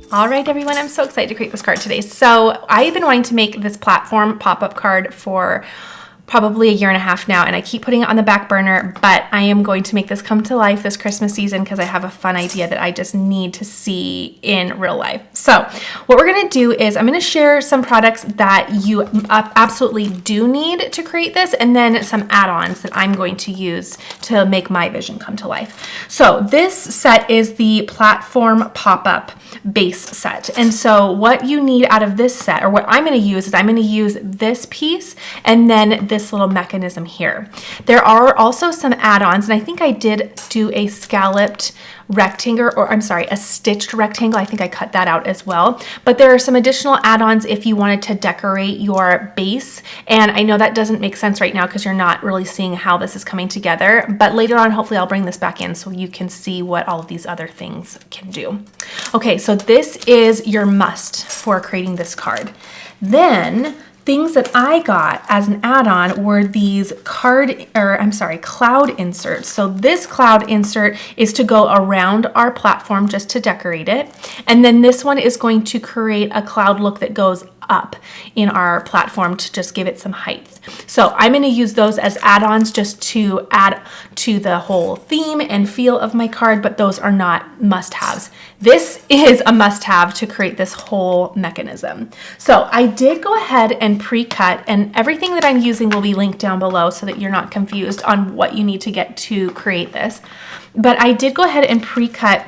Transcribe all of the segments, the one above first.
All right, everyone, I'm so excited to create this card today. So I've been wanting to make this platform pop-up card for probably a year and a half now, and I keep putting it on the back burner, but I am going to make this come to life this Christmas season because I have a fun idea that I just need to see in real life. So what we're gonna do is I'm gonna share some products that you absolutely do need to create this, and then some add-ons that I'm going to use to make my vision come to life. So this set is the platform pop-up base set. And so what you need out of this set, or what I'm going to use, is I'm going to use this piece and then this little mechanism here. There are also some add-ons, and I think I did do a scalloped rectangle, or I'm sorry, a stitched rectangle. I think I cut that out as well. But there are some additional add-ons if you wanted to decorate your base. And I know that doesn't make sense right now because you're not really seeing how this is coming together. But later on, hopefully I'll bring this back in so you can see what all of these other things can do. Okay, so this is your must for creating this card. Then things that I got as an add-on were these cloud inserts. So this cloud insert is to go around our platform just to decorate it. And then this one is going to create a cloud look that goes up in our platform to just give it some height. So I'm going to use those as add-ons just to add to the whole theme and feel of my card, but those are not must-haves. This is a must-have to create this whole mechanism. So I did go ahead and pre-cut, and everything that I'm using will be linked down below so that you're not confused on what you need to get to create this. But I did go ahead and pre-cut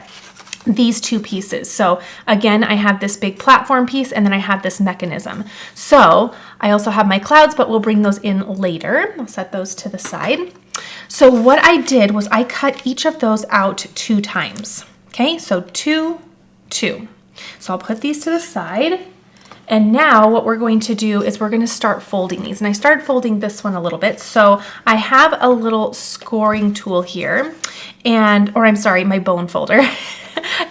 these two pieces. So again, I have this big platform piece and then I have this mechanism. So I also have my clouds, but we'll bring those in later. I'll set those to the side. So what I did was I cut each of those out 2 times. Okay, so 2, 2. So I'll put these to the side. And now what we're going to do is we're going to start folding these. And I started folding this one a little bit. So I have a little scoring tool here, my bone folder.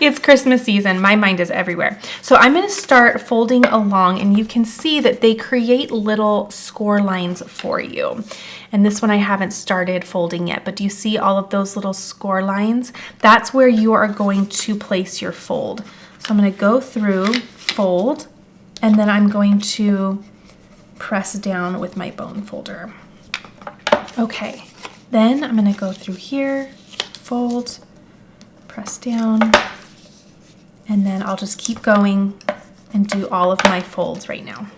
It's Christmas season. My mind is everywhere. So I'm going to start folding along, and you can see that they create little score lines for you. And this one I haven't started folding yet, but do you see all of those little score lines? That's where you are going to place your fold. So I'm going to go through, fold, and then I'm going to press down with my bone folder. Okay, then I'm going to go through here, fold, press down, and then I'll just keep going and do all of my folds right now.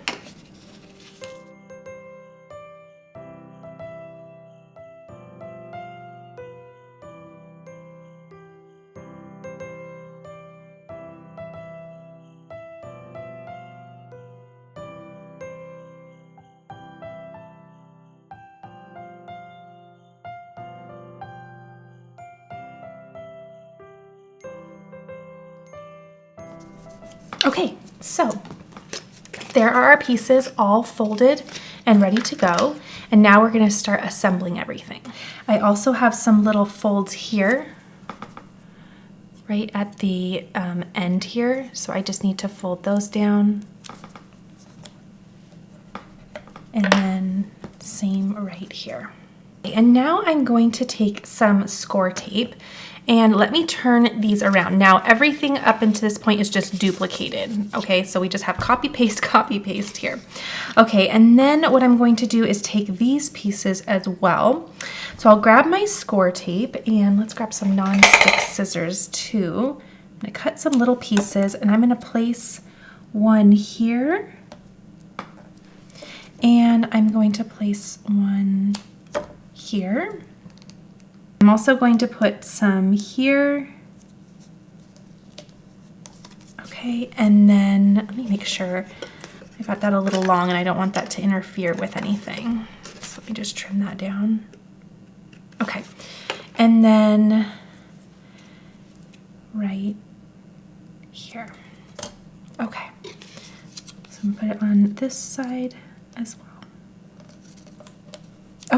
Okay, so there are our pieces all folded and ready to go. And now we're going to start assembling everything. I also have some little folds here, right at the end here. So I just need to fold those down. And then same right here. And now I'm going to take some score tape and let me turn these around. Now everything up until this point is just duplicated. Okay, so we just have copy paste here. Okay, and then what I'm going to do is take these pieces as well. So I'll grab my score tape, and let's grab some non-stick scissors too. I'm gonna cut some little pieces, and I'm gonna place one here, and I'm going to place one here. I'm also going to put some here. Okay, and then let me make sure I got that a little long and I don't want that to interfere with anything. So let me just trim that down. Okay, and then right here. Okay, so I'm gonna put it on this side as well.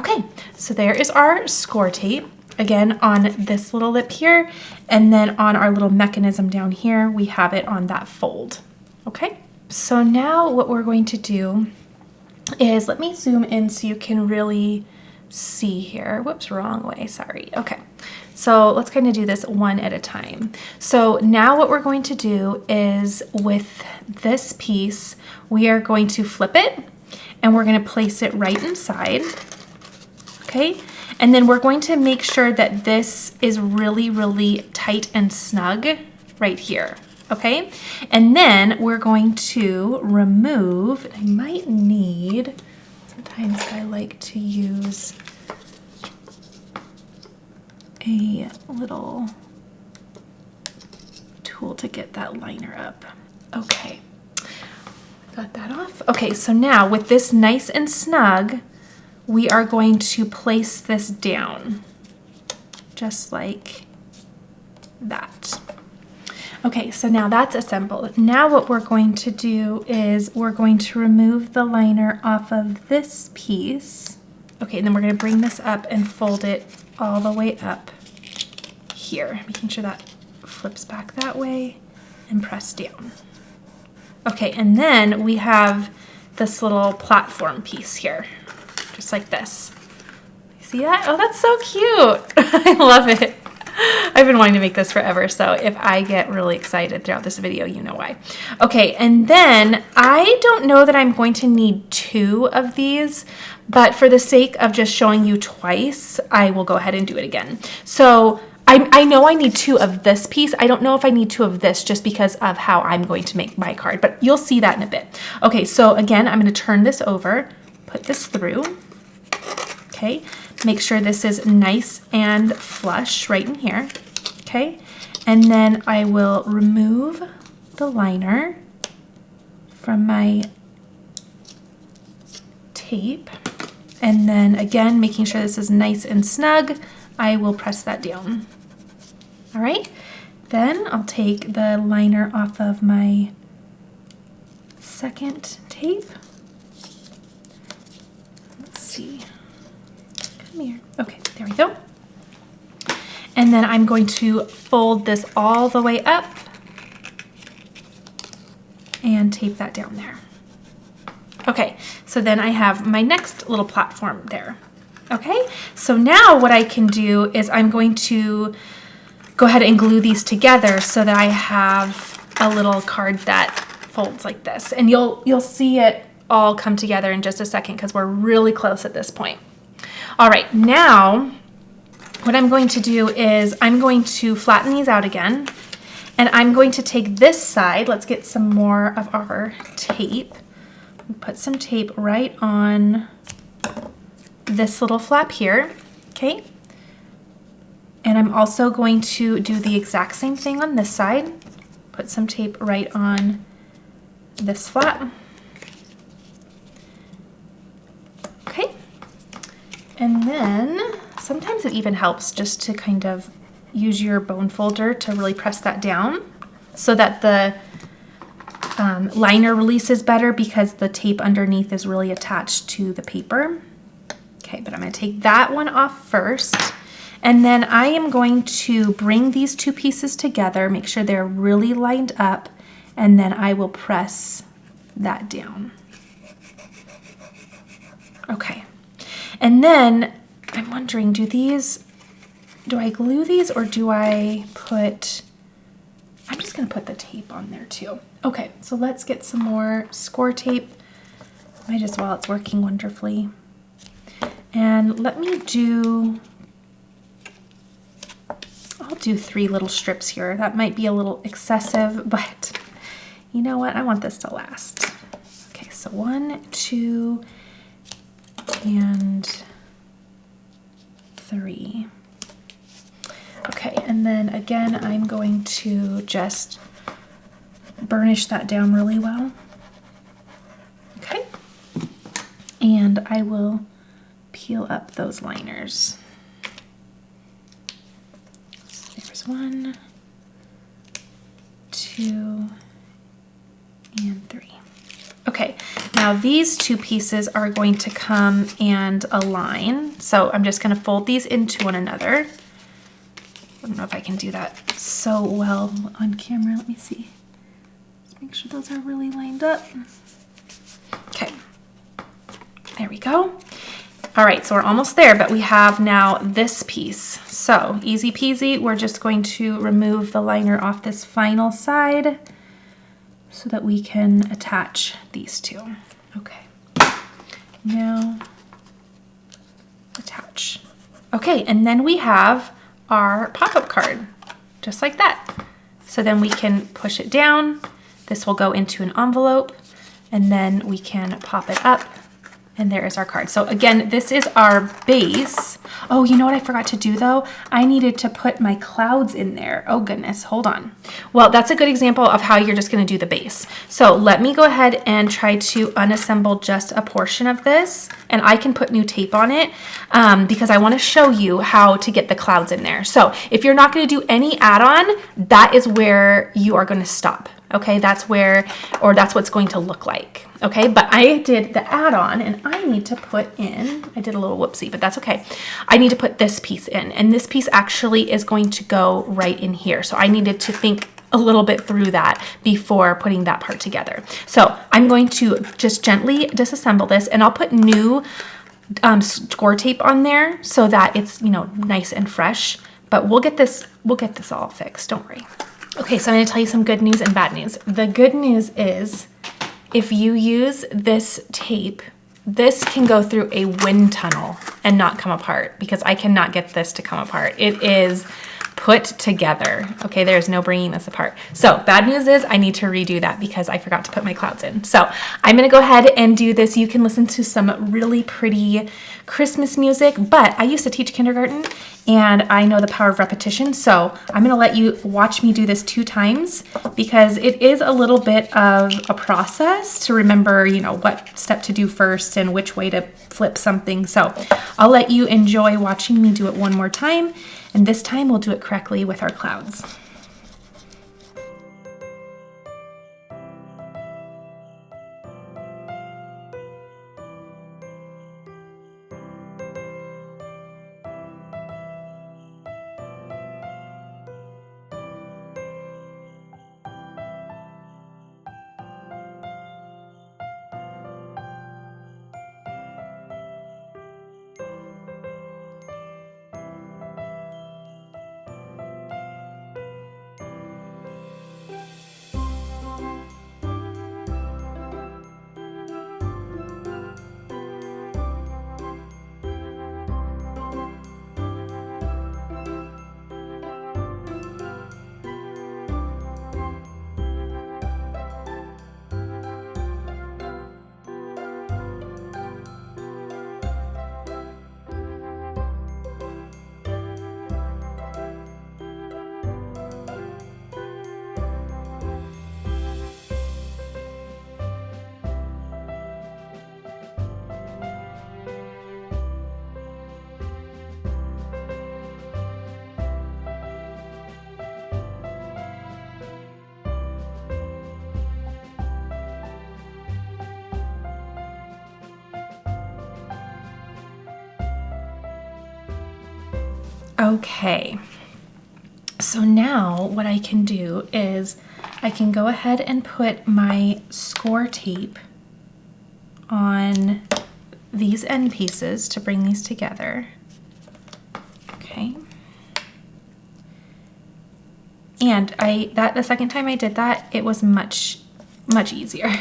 Okay, so there is our score tape. Again, on this little lip here, and then on our little mechanism down here, we have it on that fold. Okay, so now what we're going to do is, let me zoom in so you can really see here. Whoops, wrong way, sorry. Okay, So let's kind of do this one at a time. So now what we're going to do is with this piece, we are going to flip it and we're going to place it right inside. Okay. And then we're going to make sure that this is really, really tight and snug right here. Okay. And then we're going to remove, I might need, sometimes I like to use a little tool to get that liner up. Okay. Got that off. Okay. So now with this nice and snug, we are going to place this down just like that. Okay, so now that's assembled. Now what we're going to do is we're going to remove the liner off of this piece. Okay, and then we're going to bring this up and fold it all the way up here, making sure that flips back that way and press down. Okay, and then we have this little platform piece here. Just like this. See that? Oh, that's so cute. I love it. I've been wanting to make this forever, so if I get really excited throughout this video, you know why. Okay, and then I don't know that I'm going to need 2 of these, but for the sake of just showing you twice, I will go ahead and do it again. So I know I need 2 of this piece. I don't know if I need 2 of this just because of how I'm going to make my card, but you'll see that in a bit. Okay, so again, I'm going to turn this over, put this through. Okay, make sure this is nice and flush right in here. Okay, and then I will remove the liner from my tape. And then again, making sure this is nice and snug, I will press that down. All right, then I'll take the liner off of my second tape. Let's see. Come here. Okay, there we go. And then I'm going to fold this all the way up and tape that down there. Okay, so then I have my next little platform there. Okay, so now what I can do is I'm going to go ahead and glue these together so that I have a little card that folds like this. And you'll see it all come together in just a second because we're really close at this point. All right, now what I'm going to do is I'm going to flatten these out again, and I'm going to take this side. Let's get some more of our tape. Put some tape right on this little flap here, okay? And I'm also going to do the exact same thing on this side. Put some tape right on this flap. Okay. And then sometimes it even helps just to kind of use your bone folder to really press that down so that the liner releases better because the tape underneath is really attached to the paper. Okay, but I'm going to take that one off first. And then I am going to bring these 2 pieces together, make sure they're really lined up, and then I will press that down. Okay. And then I'm wondering, do I glue these or do I put, I'm just going to put the tape on there too. Okay, so let's get some more score tape. Might as well, it's working wonderfully. And let me do, I'll do 3 little strips here. That might be a little excessive, but you know what? I want this to last. Okay, so 1, 2, and 3. Okay, and then again, I'm going to just burnish that down really well. Okay, and I will peel up those liners. So there's 1, 2, and 3. Okay, now these 2 pieces are going to come and align. So I'm just going to fold these into one another. I don't know if I can do that so well on camera. Let me see. Just make sure those are really lined up. Okay, there we go. All right, so we're almost there, but we have now this piece. So easy peasy, we're just going to remove the liner off this final side so that we can attach these two. Okay, now attach. Okay, and then we have our pop-up card, just like that. So then we can push it down. This will go into an envelope, and then we can pop it up. And there is our card. So again, this is our base. Oh, you know what I forgot to do though? I needed to put my clouds in there. Oh goodness, hold on. Well, that's a good example of how you're just gonna do the base. So let me go ahead and try to unassemble just a portion of this, and I can put new tape on it because I wanna show you how to get the clouds in there. So if you're not gonna do any add-on, that is where you are gonna stop. Okay, that's where, or that's what's going to look like. Okay, but I did the add-on and I need to put in, I did a little whoopsie, but that's okay. I need to put this piece in, and this piece actually is going to go right in here. So I needed to think a little bit through that before putting that part together. So I'm going to just gently disassemble this, and I'll put new score tape on there so that it's, you know, nice and fresh, but we'll get this all fixed, don't worry. Okay, so I'm going to tell you some good news and bad news. The good news is if you use this tape, this can go through a wind tunnel and not come apart, because I cannot get this to come apart. It is put together. Okay, there's no bringing this apart. So bad news is I need to redo that because I forgot to put my clouds in. So I'm gonna go ahead and do this. You can listen to some really pretty Christmas music, but I used to teach kindergarten and I know the power of repetition. So I'm gonna let you watch me do this 2 times because it is a little bit of a process to remember, you know, what step to do first and which way to flip something. So I'll let you enjoy watching me do it one more time. And this time we'll do it correctly with our clouds. Okay, so now what I can do is I can go ahead and put my score tape on these end pieces to bring these together. Okay. And the second time I did that, it was much easier.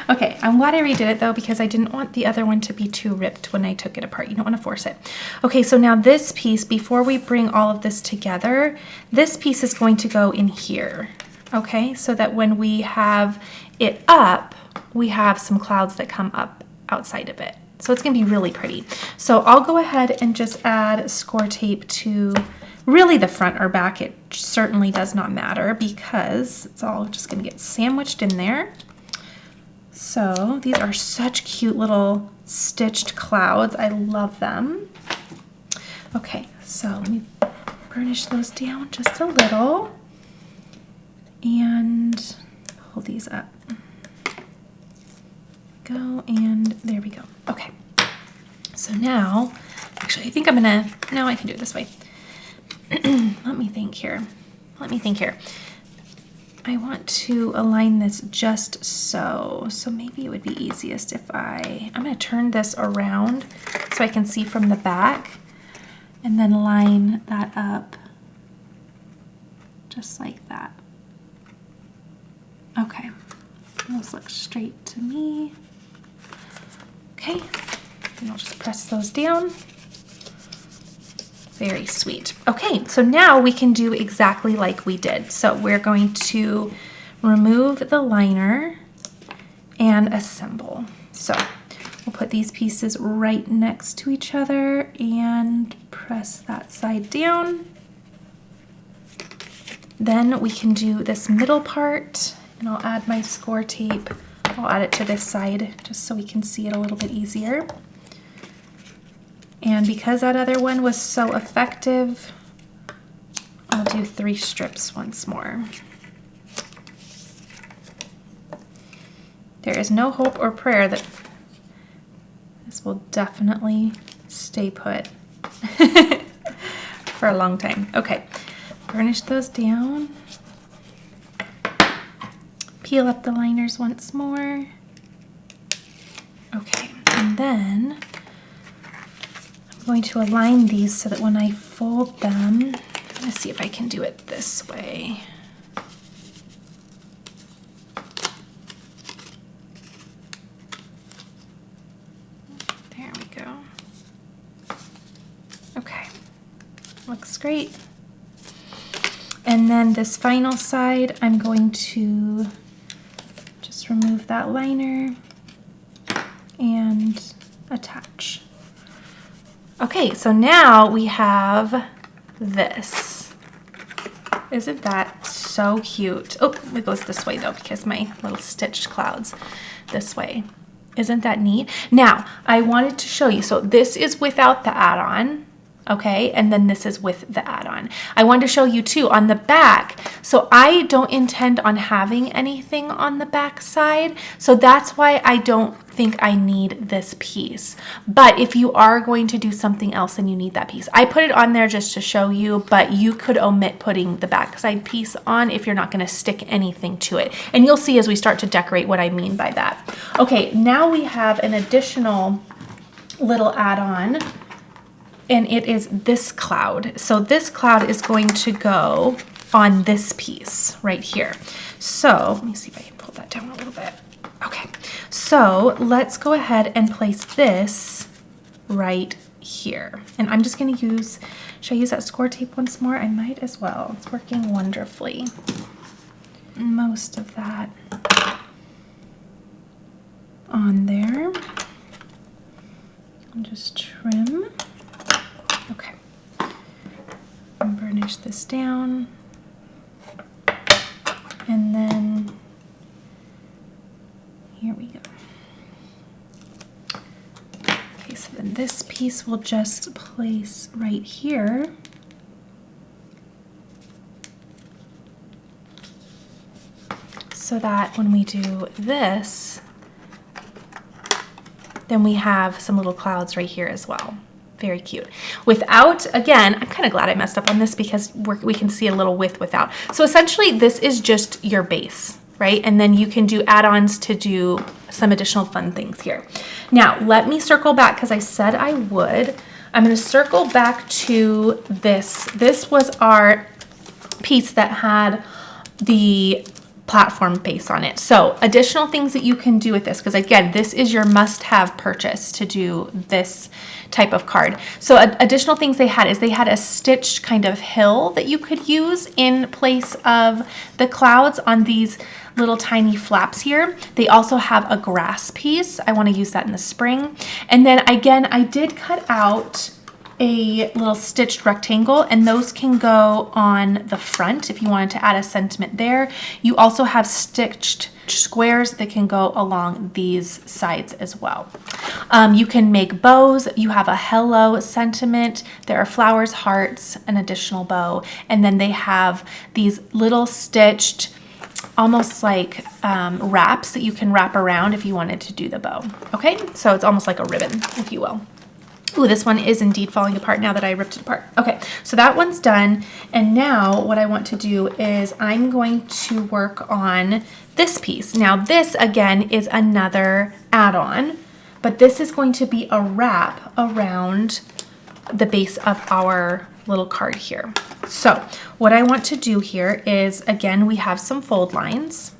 Okay, I'm glad I redid it though because I didn't want the other one to be too ripped when I took it apart. You don't want to force it. Okay, so now this piece, before we bring all of this together, this piece is going to go in here. Okay, so that when we have it up, we have some clouds that come up outside of it. So it's gonna be really pretty. So I'll go ahead and just add score tape to really the front or back. It certainly does not matter because it's all just gonna get sandwiched in there. So these are such cute little stitched clouds. I love them. Okay, so let me burnish those down just a little and pull these up. Go, and there we go. Okay, so now, actually I think I'm gonna, no, I can do it this way. Let me think here. I want to align this just so. So maybe it would be easiest if I'm going to turn this around so I can see from the back and then line that up just like that. Okay, those look straight to me. Okay, and I'll just press those down. Very sweet. Okay, so now we can do exactly like we did. So we're going to remove the liner and assemble. So we'll put these pieces right next to each other and press that side down. Then we can do this middle part, and I'll add my score tape. I'll add it to this side just so we can see it a little bit easier. And because that other one was so effective, I'll do 3 strips once more. There is no hope or prayer that this will definitely stay put for a long time. Okay, burnish those down. Peel up the liners once more. Okay, and then I'm going to align these so that when I fold them, I'm going to see if I can do it this way. There we go. Okay, looks great. And then this final side, I'm going to just remove that liner and attach. Okay, so now we have this. Isn't that so cute? Oh, it goes this way though because my little stitched clouds this way. Isn't that neat? Now, I wanted to show you. So this is without the add-on. Okay, and then this is with the add-on. I wanted to show you too on the back. So I don't intend on having anything on the back side. So that's why I don't think I need this piece. But if you are going to do something else and you need that piece, I put it on there just to show you, but you could omit putting the backside piece on if you're not going to stick anything to it. And you'll see as we start to decorate what I mean by that. Okay, now we have an additional little add-on. And it is this cloud. So this cloud is going to go on this piece right here. So let me see if I can pull that down a little bit. Okay, so let's go ahead and place this right here. And I'm just gonna use, should I use that score tape once more? I might as well. It's working wonderfully. Most of that on there. I'll just trim. Okay, and burnish this down, and then here we go. Okay, so then this piece will just place right here. So that when we do this, then we have some little clouds right here as well. Very cute. Without, again, I'm kind of glad I messed up on this because we can see a little with without. So essentially this is just your base, right? And then you can do add-ons to do some additional fun things here. Now, let me circle back because I said I would. I'm going to circle back to this. This was our piece that had the platform base on it. So additional things that you can do with this, because again, this is your must-have purchase to do this type of card. So additional things they had is they had a stitched kind of hill that you could use in place of the clouds on these little tiny flaps here. They also have a grass piece. I want to use that in the spring. And then again, I did cut out a little stitched rectangle, and those can go on the front if you wanted to add a sentiment there. You also have stitched squares that can go along these sides as well. You can make bows. You have a hello sentiment. There are flowers, hearts, an additional bow, and then they have these little stitched almost like wraps that you can wrap around if you wanted to do the bow. Okay, so it's almost like a ribbon, if you will. Ooh, this one is indeed falling apart now that I ripped it apart. Okay, so that one's done. And now what I want to do is I'm going to work on this piece. Now this again is another add-on, but this is going to be a wrap around the base of our little card here. So what I want to do here is, again, we have some fold lines.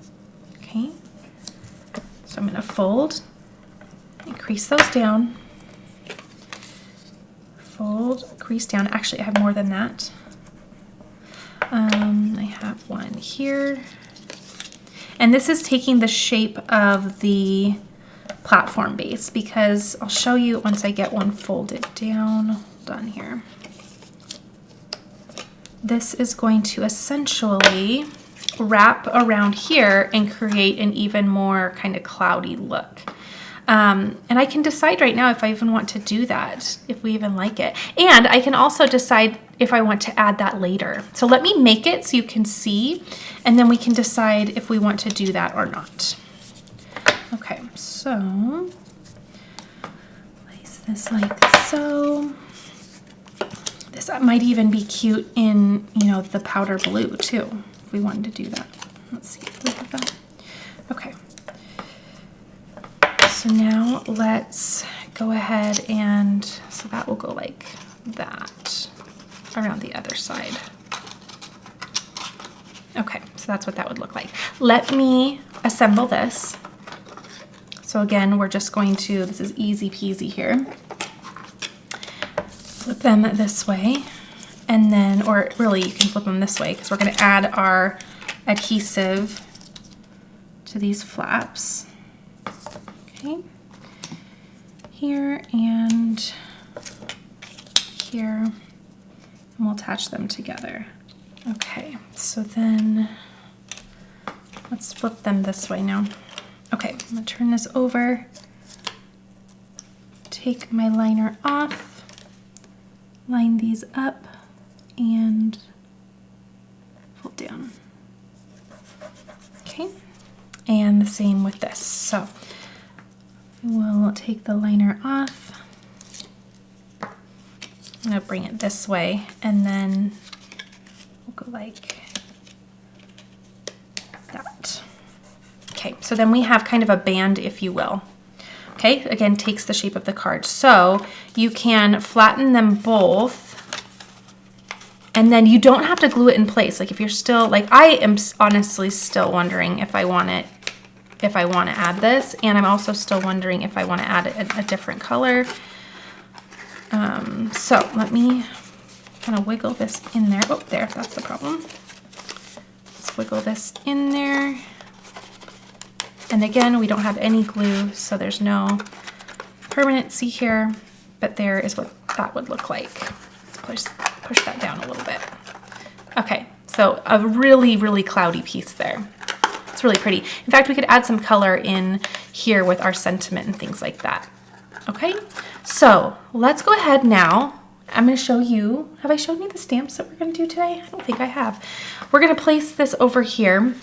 Okay, so I'm gonna fold and crease those down. Fold, crease down. Actually, I have more than that. I have one here. And this is taking the shape of the platform base, because I'll show you once I get one folded down. Done here. This is going to essentially wrap around here and create an even more kind of cloudy look. And I can decide right now if I even want to do that, if we even like it. And I can also decide if I want to add that later. So let me make it so you can see, and then we can decide if we want to do that or not. Okay, so place this like so. This might even be cute in, you know, the powder blue too, if we wanted to do that. Let's see if we have that. Okay. So now let's go ahead and, so that will go like that around the other side. Okay, so that's what that would look like. Let me assemble this. So again, we're just going to, this is easy peasy here. Flip them this way, and then, or really you can flip them this way because we're going to add our adhesive to these flaps. Okay, here and here, and we'll attach them together. Okay, so then let's flip them this way now. Okay, I'm gonna turn this over, take my liner off, line these up, and fold down. Okay, and the same with this. So we'll take the liner off. I'm gonna bring it this way, and then we'll go like that. Okay, so then we have kind of a band, if you will. Okay, again, takes the shape of the card. So you can flatten them both, and then you don't have to glue it in place. Like if you're still, like I am honestly still wondering if I want it, if I want to add this, and I'm also still wondering if I want to add a different color. So let me kind of wiggle this in there. Oh, there, that's the problem. Let's wiggle this in there. And again, we don't have any glue, so there's no permanency here, but there is what that would look like. Let's push that down a little bit. Okay, so a really, really cloudy piece there. It's really pretty. In fact, we could add some color in here with our sentiment and things like that. Okay, so let's go ahead now. I'm going to show you, have I shown you the stamps that we're going to do today? I don't think I have. We're going to place this over here,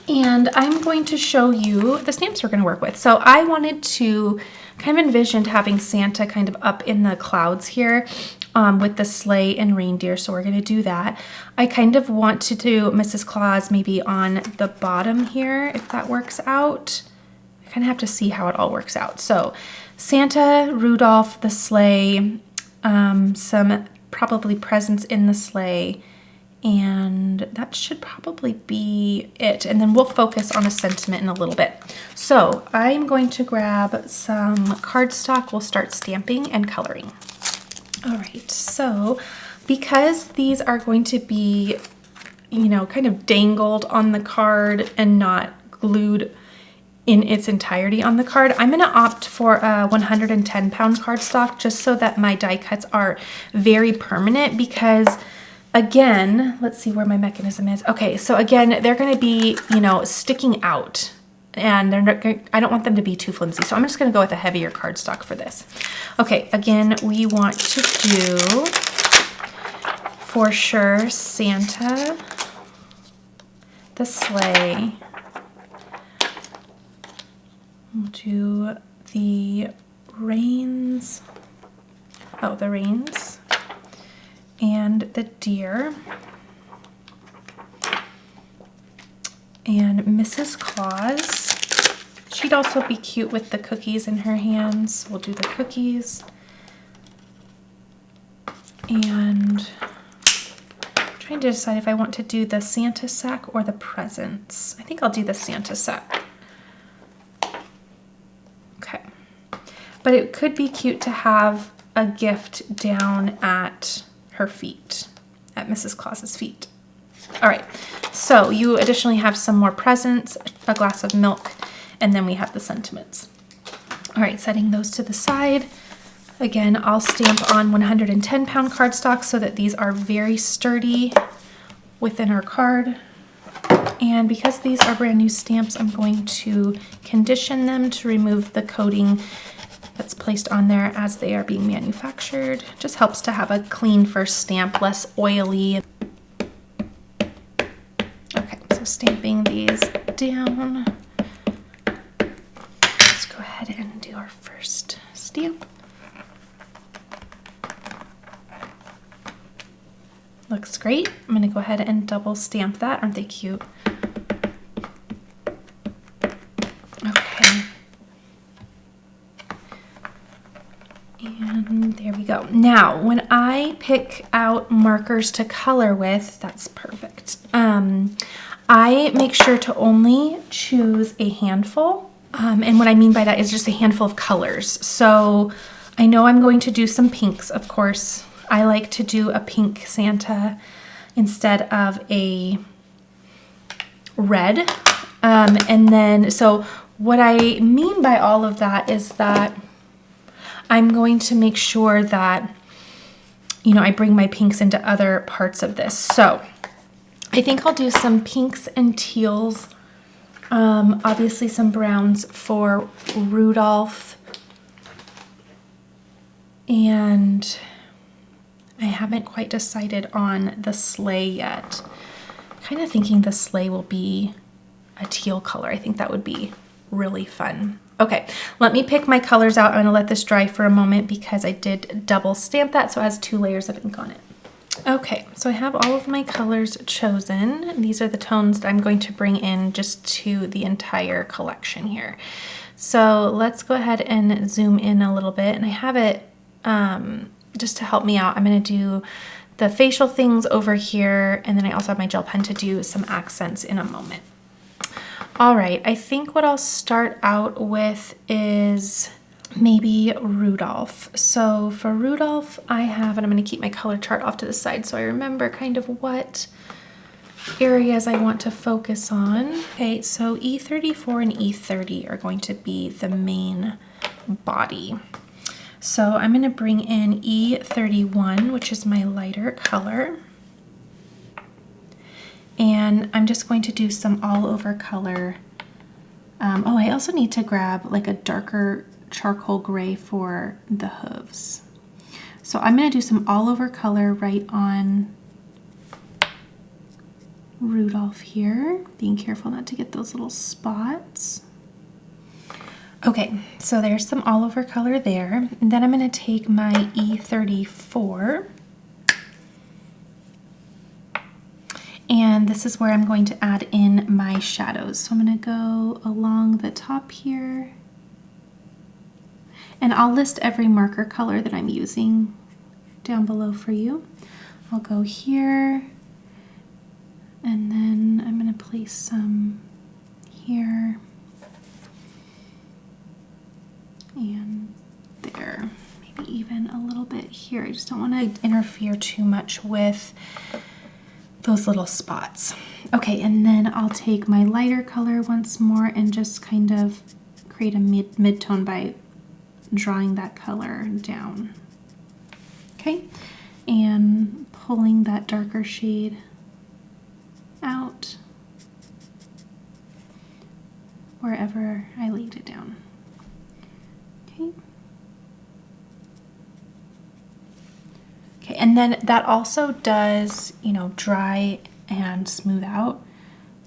and I'm going to show you the stamps we're going to work with. So I wanted to kind of envisioned having Santa kind of up in the clouds here with the sleigh and reindeer, so we're going to do that. I kind of want to do Mrs. Claus maybe on the bottom here, if that works out. I kind of have to see how it all works out. So Santa, Rudolph, the sleigh, some probably presents in the sleigh, and that should probably be it. And then we'll focus on a sentiment in a little bit. So I'm going to grab some cardstock. We'll start stamping and coloring. All right, so because these are going to be, you know, kind of dangled on the card and not glued in its entirety on the card, I'm going to opt for a 110-pound cardstock just so that my die cuts are very permanent, because again, let's see where my mechanism is. Okay, so again, they're going to be, you know, sticking out, and they're not, I don't want them to be too flimsy, so I'm just going to go with a heavier cardstock for this. Okay, again, we want to do, for sure, Santa, the sleigh. We'll do the reins, Oh, the reins and the deer and Mrs. Claus. She'd also be cute with the cookies in her hands. We'll do the cookies. And I'm trying to decide if I want to do the Santa sack or the presents. I think I'll do the Santa sack. Okay. But it could be cute to have a gift down at her feet, at Mrs. Claus's feet. All right, so you additionally have some more presents, a glass of milk, and then we have the sentiments. All right, setting those to the side. Again, I'll stamp on 110-pound cardstock so that these are very sturdy within our card. And because these are brand new stamps, I'm going to condition them to remove the coating that's placed on there as they are being manufactured. Just helps to have a clean first stamp, less oily. Okay, so stamping these down. Let's go ahead and do our first stamp. Looks great. I'm gonna go ahead and double stamp that. Aren't they cute? Okay. And there we go. Now, when I pick out markers to color with, that's perfect. I make sure to only choose a handful. And what I mean by that is just a handful of colors. So I know I'm going to do some pinks, of course. I like to do a pink Santa instead of a red. And then, so what I mean by all of that is that I'm going to make sure that, you know, I bring my pinks into other parts of this. So I think I'll do some pinks and teals. Obviously some browns for Rudolph. And I haven't quite decided on the sleigh yet. Kind of thinking the sleigh will be a teal color. I think that would be really fun. Okay, let me pick my colors out. I'm gonna let this dry for a moment because I did double stamp that, so it has 2 layers of ink on it. Okay, so I have all of my colors chosen. These are the tones that I'm going to bring in just to the entire collection here. So let's go ahead and zoom in a little bit, and I have it just to help me out. I'm gonna do the facial things over here, and then I also have my gel pen to do some accents in a moment. All right, I think what I'll start out with is maybe Rudolph. So for Rudolph, I have, and I'm gonna keep my color chart off to the side so I remember kind of what areas I want to focus on. Okay, so E34 and E30 are going to be the main body. So I'm gonna bring in E31, which is my lighter color. And I'm just going to do some all over color. Oh, I also need to grab like a darker charcoal gray for the hooves. So I'm gonna do some all over color right on Rudolph here, being careful not to get those little spots. Okay, so there's some all over color there. And then I'm gonna take my E34, and this is where I'm going to add in my shadows. So I'm gonna go along the top here, and I'll list every marker color that I'm using down below for you. I'll go here, and then I'm gonna place some here and there, maybe even a little bit here. I just don't want to interfere too much with those little spots. Okay, and then I'll take my lighter color once more and just kind of create a mid-tone by drawing that color down. Okay, and pulling that darker shade out wherever I laid it down. Okay. Okay, and then that also does, you know, dry and smooth out.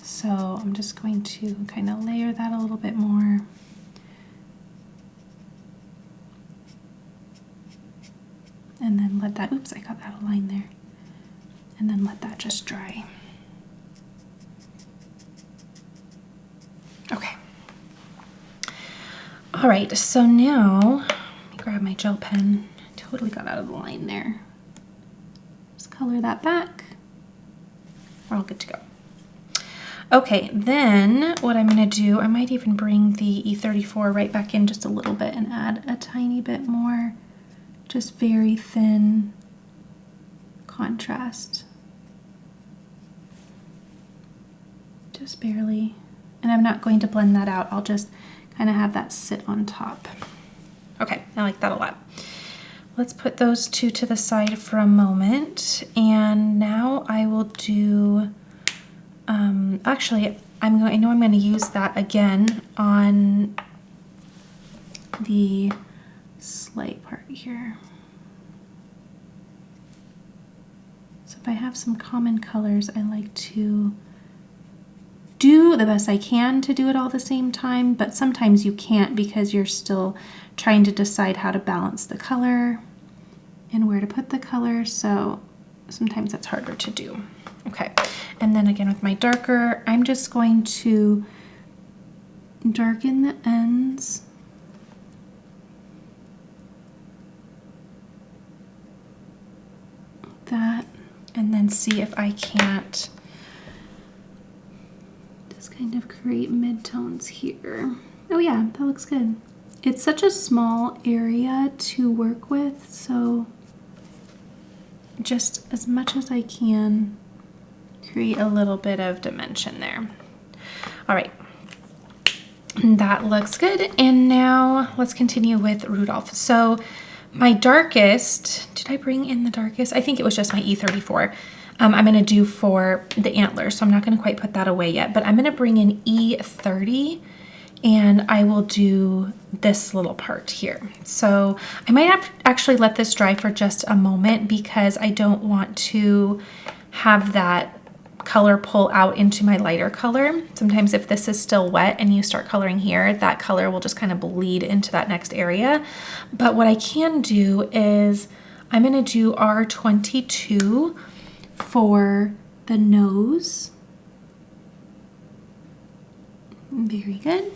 So I'm just going to kind of layer that a little bit more. and then let that, oops, I got that line there. And then let that just dry. Okay. All right, so now, let me grab my gel pen. Totally got out of the line there. Just color that back. We're all good to go. Okay, then what I'm gonna do, I might even bring the E34 right back in just a little bit and add a tiny bit more, just very thin contrast. Just barely. And I'm not going to blend that out. I'll just kind of have that sit on top. Okay, I like that a lot. Let's put those two to the side for a moment. And now I will do, actually, I know I'm going to use that again on the slight part here. So if I have some common colors, I like to do the best I can to do it all at the same time, but sometimes you can't because you're still trying to decide how to balance the color and where to put the color, so sometimes that's harder to do. Okay, and then again with my darker, I'm just going to darken the ends. Like that, and then see if I can't kind of create midtones here. Oh yeah, that looks good. It's such a small area to work with, so just as much as I can create a little bit of dimension there. All right, that looks good. And now let's continue with Rudolph. So my darkest, did I bring in the darkest? I think it was just my E34. I'm going to do for the antlers, so I'm not going to quite put that away yet, but I'm going to bring in E30 and I will do this little part here. So I might have to actually let this dry for just a moment because I don't want to have that color pull out into my lighter color. Sometimes if this is still wet and you start coloring here, that color will just kind of bleed into that next area. But what I can do is I'm going to do R22 for the nose. Very good.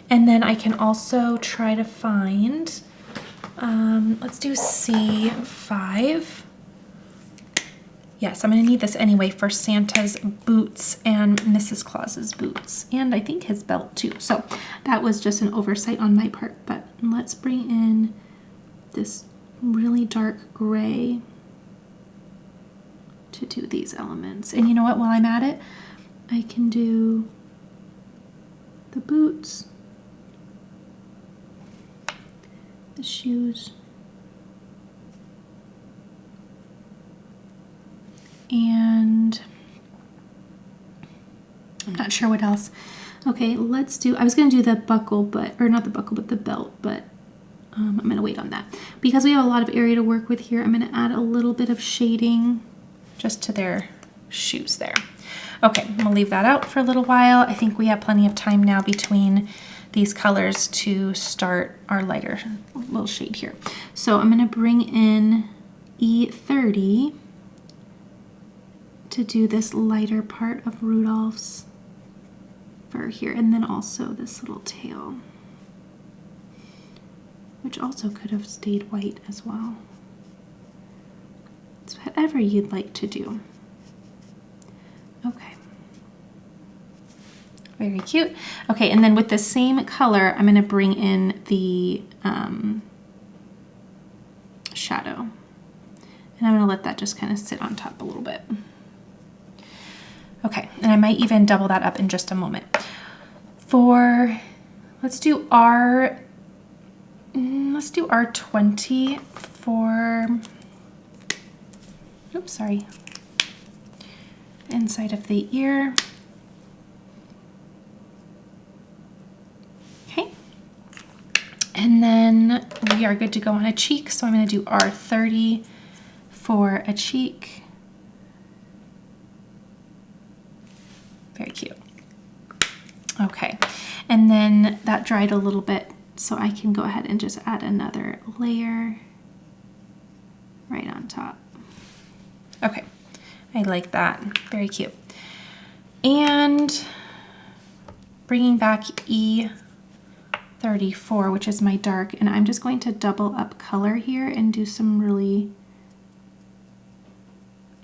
And then I can also try to find, let's do C5. Yes, I'm gonna need this anyway for Santa's boots and Mrs. Claus's boots, and I think his belt too. So that was just an oversight on my part, but let's bring in this really dark gray to do these elements. And you know what, while I'm at it, I can do the boots, the shoes, and I'm not sure what else. Okay, let's do, I was gonna do the buckle, but, or not the buckle, but the belt, but I'm gonna wait on that. Because we have a lot of area to work with here, I'm gonna add a little bit of shading just to their shoes there. Okay, I'm gonna leave that out for a little while. I think we have plenty of time now between these colors to start our lighter little shade here. So I'm gonna bring in E30 to do this lighter part of Rudolph's fur here, and then also this little tail, which also could have stayed white as well. It's whatever you'd like to do. Okay. Very cute. Okay, and then with the same color, I'm gonna bring in the shadow. And I'm gonna let that just kind of sit on top a little bit. Okay, and I might even double that up in just a moment. Let's do R20 for, oops, sorry, inside of the ear. Okay, and then we are good to go on a cheek, so I'm going to do R30 for a cheek. Very cute. Okay, and then that dried a little bit, so I can go ahead and just add another layer right on top. Okay, I like that. Very cute. And bringing back E34, which is my dark, and I'm just going to double up color here and do some really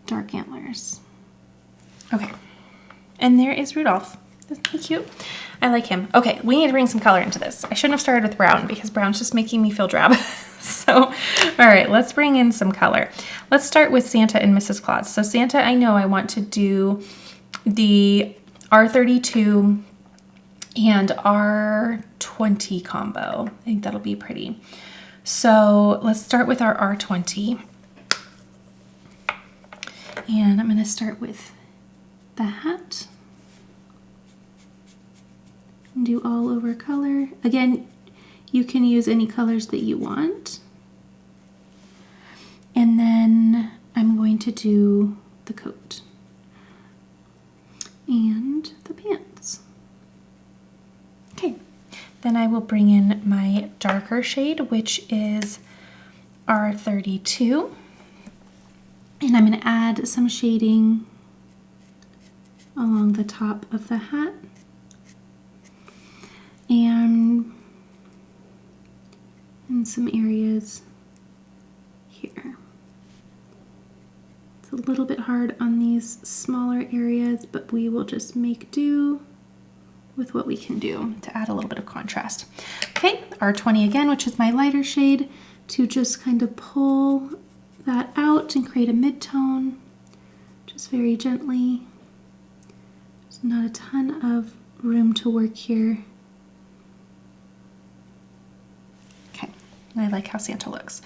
dark antlers. Okay, and there is Rudolph. Isn't he cute? I like him. Okay, we need to bring some color into this. I shouldn't have started with brown because brown's just making me feel drab. So, all right, let's bring in some color. Let's start with Santa and Mrs. Claus. So Santa, I know I want to do the R32 and R20 combo. I think that'll be pretty. So let's start with our R20. And I'm gonna start with the hat. And do all over color. Again, you can use any colors that you want. And then I'm going to do the coat and the pants. Okay, then I will bring in my darker shade, which is R32. And I'm going to add some shading along the top of the hat. And in some areas here. It's a little bit hard on these smaller areas, but we will just make do with what we can do to add a little bit of contrast. Okay, R20 again, which is my lighter shade, to just kind of pull that out and create a mid-tone, just very gently. There's not a ton of room to work here. Okay, I like how Santa looks.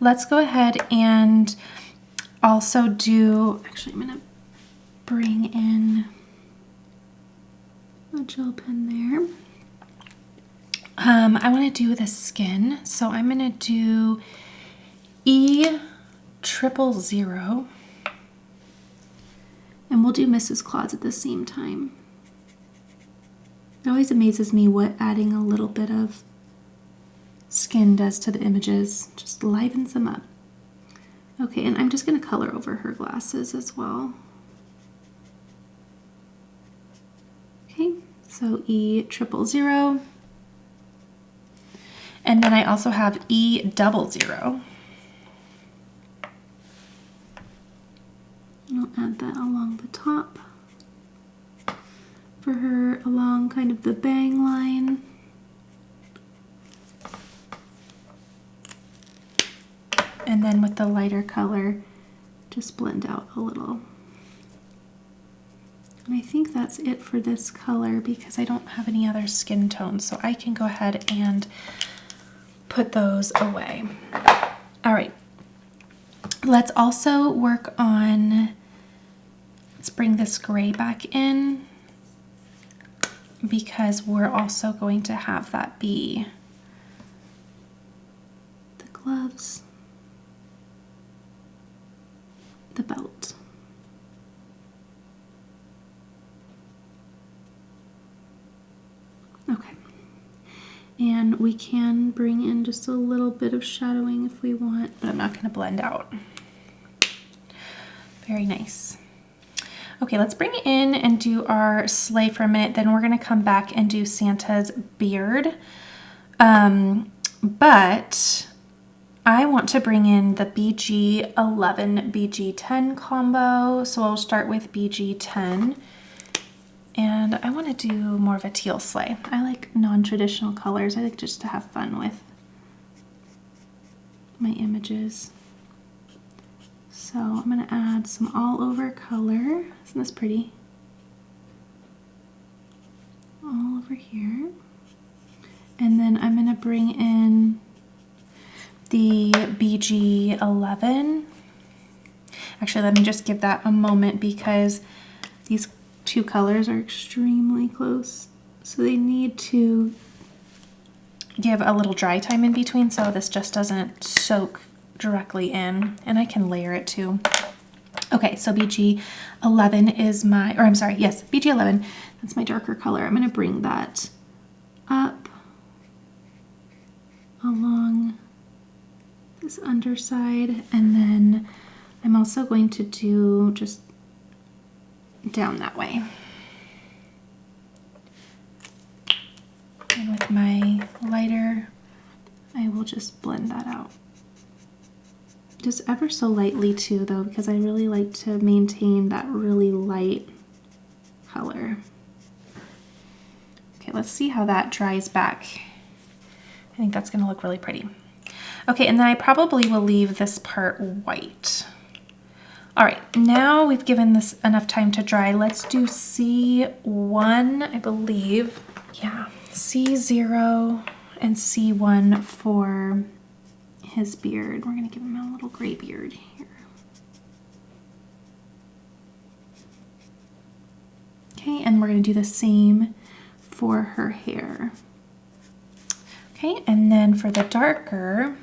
Let's go ahead and also do, actually I'm gonna bring in a gel pen there. I want to do the skin, so I'm going to do E000, and we'll do Mrs. Claus at the same time. It always amazes me what adding a little bit of skin does to the images, just livens them up. Okay, and I'm just going to color over her glasses as well. Okay, so E000. And then I also have E00. I'll add that along the top for her, along kind of the bang line. And then with the lighter color, just blend out a little. And I think that's it for this color because I don't have any other skin tones, so I can go ahead and put those away. All right, let's also work on, let's bring this gray back in because we're also going to have that be the gloves, the belt. Okay. And we can bring in just a little bit of shadowing if we want, but I'm not going to blend out. Very nice. Okay, let's bring it in and do our sleigh for a minute. Then we're going to come back and do Santa's beard. But I want to bring in the BG11 BG10 combo. So I'll start with BG10. And I want to do more of a teal sleigh. I like non-traditional colors. I like just to have fun with my images. So I'm going to add some all over color. Isn't this pretty? All over here. And then I'm going to bring in the BG11. Actually, let me just give that a moment because these two colors are extremely close, so they need to give a little dry time in between so this just doesn't soak directly in, and I can layer it too. Okay, so BG11 is my, or I'm sorry, yes, BG11, that's my darker color. I'm going to bring that up along this underside, and then I'm also going to do just down that way. And with my lighter, I will just blend that out. Just ever so lightly too though, because I really like to maintain that really light color. Okay, let's see how that dries back. I think that's gonna look really pretty. Okay, and then I probably will leave this part white. All right, now we've given this enough time to dry. Let's do C1, I believe. Yeah, C0 and C1 for his beard. We're gonna give him a little gray beard here. Okay, and we're gonna do the same for her hair. Okay, and then for the darker,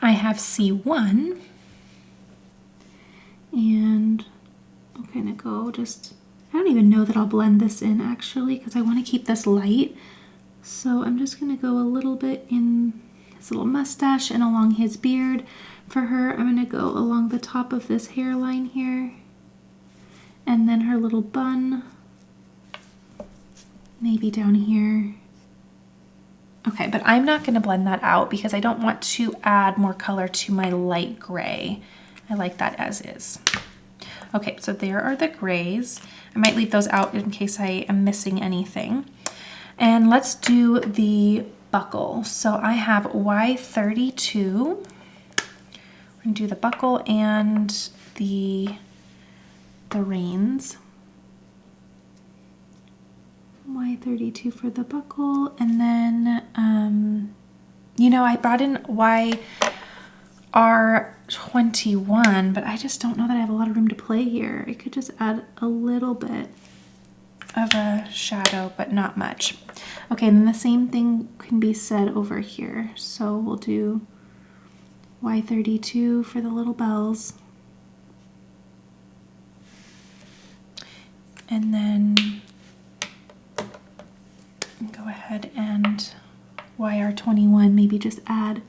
I have C1, and I'll kind of go just, I don't even know that I'll blend this in actually, because I want to keep this light. So I'm just going to go a little bit in his little mustache and along his beard. For her, I'm going to go along the top of this hairline here, and then her little bun, maybe down here. Okay, but I'm not going to blend that out because I don't want to add more color to my light gray. I like that as is. Okay, so there are the grays. I might leave those out in case I am missing anything. And let's do the buckle. So I have Y32. We're going to do the buckle and the reins. Y32 for the buckle, and then you know, I brought in YR21, but I just don't know that I have a lot of room to play here. I could just add a little bit of a shadow, but not much. Okay, and then the same thing can be said over here. So we'll do Y32 for the little bells, and then go ahead and YR21, maybe just add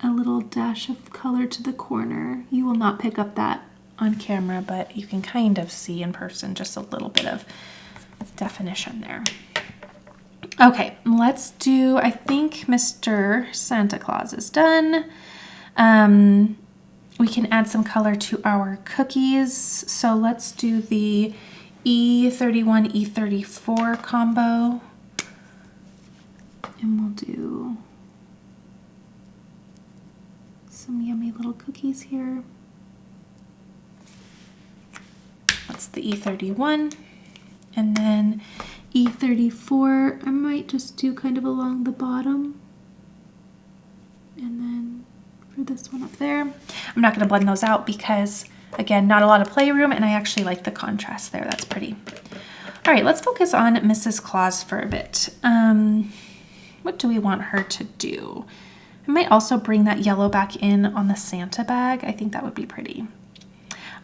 a little dash of color to the corner. You will not pick up that on camera, but you can kind of see in person just a little bit of definition there. Okay, let's do, I think Mr. Santa Claus is done. We can add some color to our cookies. So let's do the E31, E34 combo. And we'll do some yummy little cookies here. That's the E31. And then E34, I might just do kind of along the bottom. And then for this one up there, I'm not going to blend those out because, again, not a lot of playroom, and I actually like the contrast there. That's pretty. All right, let's focus on Mrs. Claus for a bit. What do we want her to do? I might also bring that yellow back in on the Santa bag. I think that would be pretty.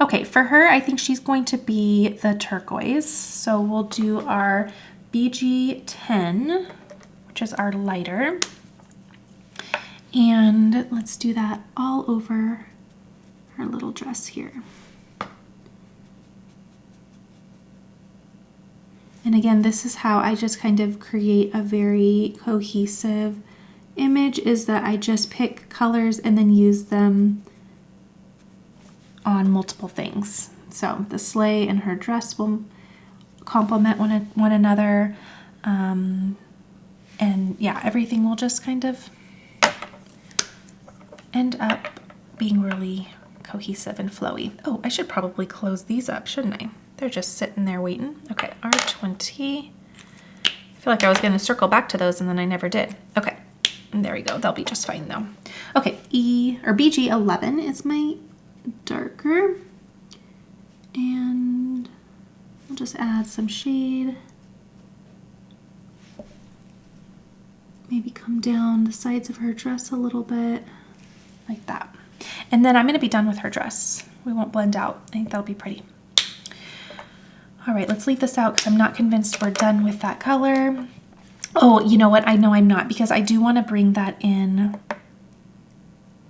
Okay, for her, I think she's going to be the turquoise. So we'll do our BG10, which is our lighter. And let's do that all over her little dress here. And again, this is how I just kind of create a very cohesive image, is that I just pick colors and then use them on multiple things. So the sleigh and her dress will complement one another. And yeah, everything will just kind of end up being really cohesive and flowy. Oh, I should probably close these up, shouldn't I? They're just sitting there waiting. Okay, R20. I feel like I was going to circle back to those and then I never did. Okay, and there we go. They'll be just fine though. Okay, BG11 is my darker. And I'll just add some shade. Maybe come down the sides of her dress a little bit, like that. And then I'm going to be done with her dress. We won't blend out. I think that'll be pretty. All right, let's leave this out because I'm not convinced we're done with that color. Oh, you know what? I know I'm not, because I do want to bring that in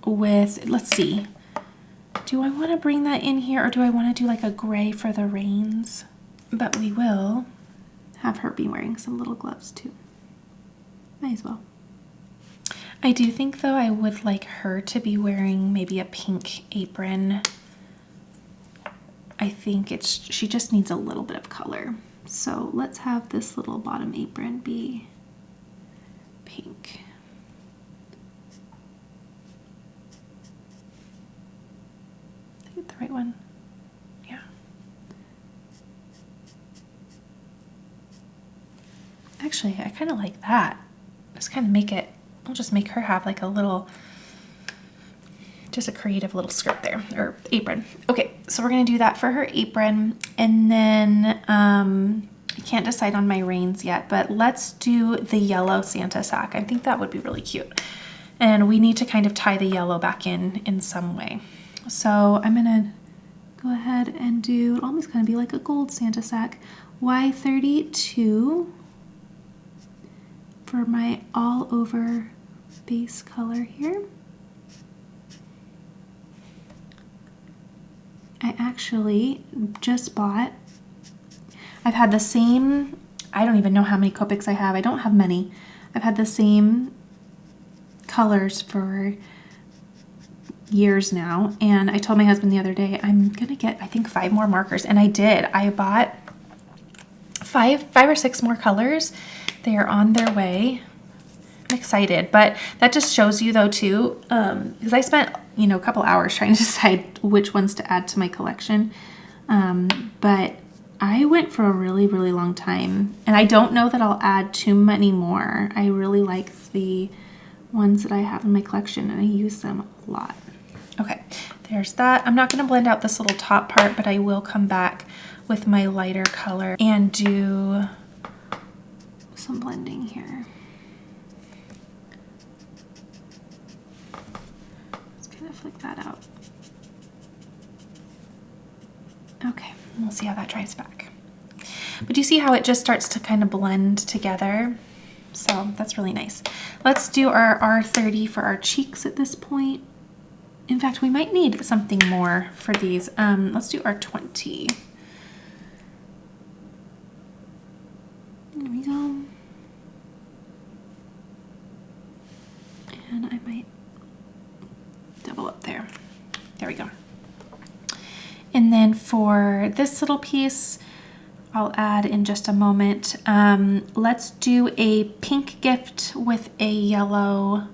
with, let's see. Do I want to bring that in here, or do I want to do like a gray for the reins? But we will have her be wearing some little gloves too. Might as well. I do think though I would like her to be wearing maybe a pink apron. I think she just needs a little bit of color. So let's have this little bottom apron be pink. Did I get the right one? Yeah. Actually, I kind of like that. Just kind of make it, I'll just make her have like a little, just a creative little skirt there, or apron. Okay, so we're gonna do that for her apron. And then, I can't decide on my reins yet, but let's do the yellow Santa sack. I think that would be really cute. And we need to kind of tie the yellow back in some way. So I'm gonna go ahead and do, almost gonna be like a gold Santa sack. Y32 for my all over base color here. I actually just bought, I've had the same, I don't even know how many Copics I have. I don't have many. I've had the same colors for years now. And I told my husband the other day, I'm gonna get, I think 5 more markers. And I did. I bought five or six more colors. They are on their way. I'm excited, but that just shows you though too, because I spent, you know, a couple hours trying to decide which ones to add to my collection. But I went for a really, really long time, and I don't know that I'll add too many more. I really like the ones that I have in my collection, and I use them a lot. Okay, there's that. I'm not going to blend out this little top part, but I will come back with my lighter color and do some blending here. Just kind of flick that out. Okay, we'll see how that dries back. But you see how it just starts to kind of blend together? So that's really nice. Let's do our R30 for our cheeks at this point. In fact, we might need something more for these. Let's do R20. There we go. And I might double up there. There we go. And then for this little piece, I'll add in just a moment. Let's do a pink gift with a yellow